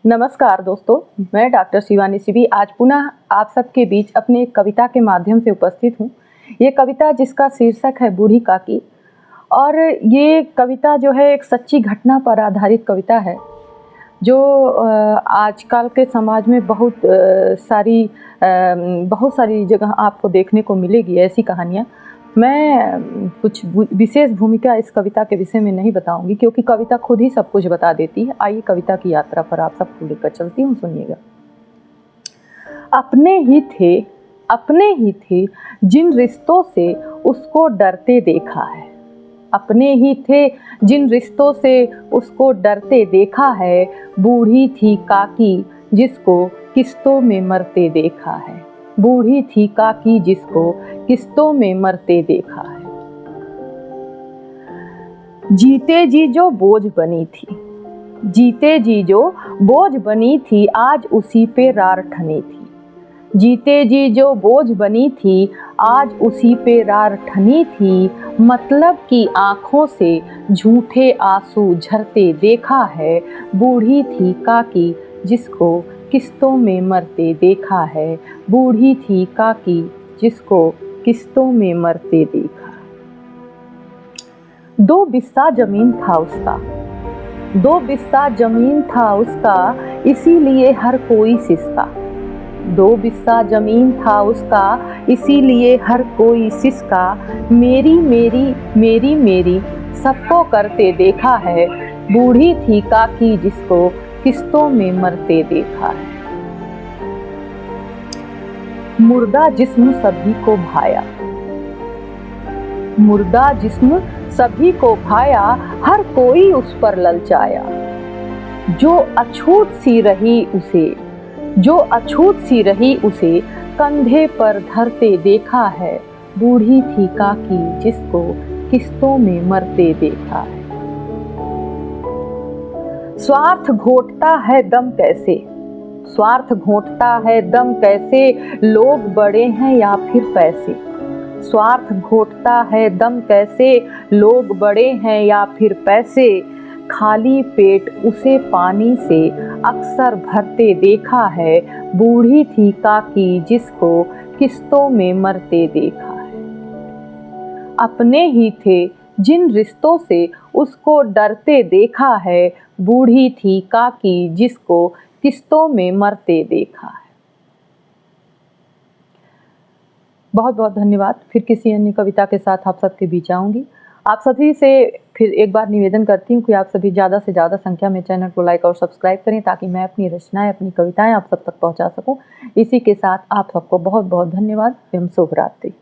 नमस्कार दोस्तों, मैं डॉक्टर शिवानी सिबी आज पुनः आप सबके बीच अपने एक कविता के माध्यम से उपस्थित हूँ। ये कविता जिसका शीर्षक है बूढ़ी काकी, और ये कविता जो है एक सच्ची घटना पर आधारित कविता है जो आजकल के समाज में बहुत सारी जगह आपको देखने को मिलेगी ऐसी कहानियाँ। मैं कुछ विशेष भूमिका इस कविता के विषय में नहीं बताऊंगी क्योंकि कविता खुद ही सब कुछ बता देती है। आइए कविता की यात्रा पर आप सबको लेकर चलती हूँ, सुनिएगा। अपने ही थे जिन रिश्तों से उसको डरते देखा है। अपने ही थे जिन रिश्तों से उसको डरते देखा है। बूढ़ी थी काकी जिसको किस्तों में मरते देखा है। बूढ़ी थी काकी जिसको किस्तों में मरते देखा है। जीते जी जो बोझ बनी थी, जीते जी जो बोझ बनी थी, आज उसी पे रार ठनी थी। जीते जी जो बोझ बनी थी, आज उसी पे रार ठनी थी। मतलब की आंखों से झूठे आंसू झरते देखा है। बूढ़ी थी काकी जिसको किस्तों में मरते देखा है। बूढ़ी थी काकी जिसको किस्तों में मरते देखा। 2 बिस्सा जमीन था उसका, 2 बिस्सा जमीन था उसका, इसीलिए हर कोई सिसका। 2 बिस्सा जमीन था उसका, इसीलिए हर कोई सिसका। मेरी मेरी मेरी मेरी सबको करते देखा है। बूढ़ी थी काकी जिसको किस्तों में मरते देखा है। मुर्दा जिस्म सभी को भाया, मुर्दा जिस्म सभी को भाया, हर कोई उस पर ललचाया। जो अछूत सी रही उसे, जो अछूत सी रही उसे, कंधे पर धरते देखा है। बूढ़ी थी काकी जिसको किस्तों में मरते देखा है। स्वार्थ घोटता है दम कैसे, स्वार्थ घोटता है दम कैसे, लोग बड़े हैं या फिर पैसे। स्वार्थ घोटता है दम कैसे, लोग बड़े हैं या फिर पैसे। खाली पेट उसे पानी से अक्सर भरते देखा है। बूढ़ी थी काकी जिसको किस्तों में मरते देखा है। अपने ही थे जिन रिश्तों से उसको डरते देखा है। बूढ़ी थी काकी जिसको किस्तों में मरते देखा है। बहुत बहुत धन्यवाद। फिर किसी अन्य कविता के साथ आप सबके बीच आऊँगी। आप सभी से फिर एक बार निवेदन करती हूँ कि आप सभी ज़्यादा से ज़्यादा संख्या में चैनल को लाइक और सब्सक्राइब करें ताकि मैं अपनी रचनाएं, अपनी कविताएं आप सब तक पहुँचा सकूँ। इसी के साथ आप सबको बहुत बहुत धन्यवाद एवं शुभ रात्रि।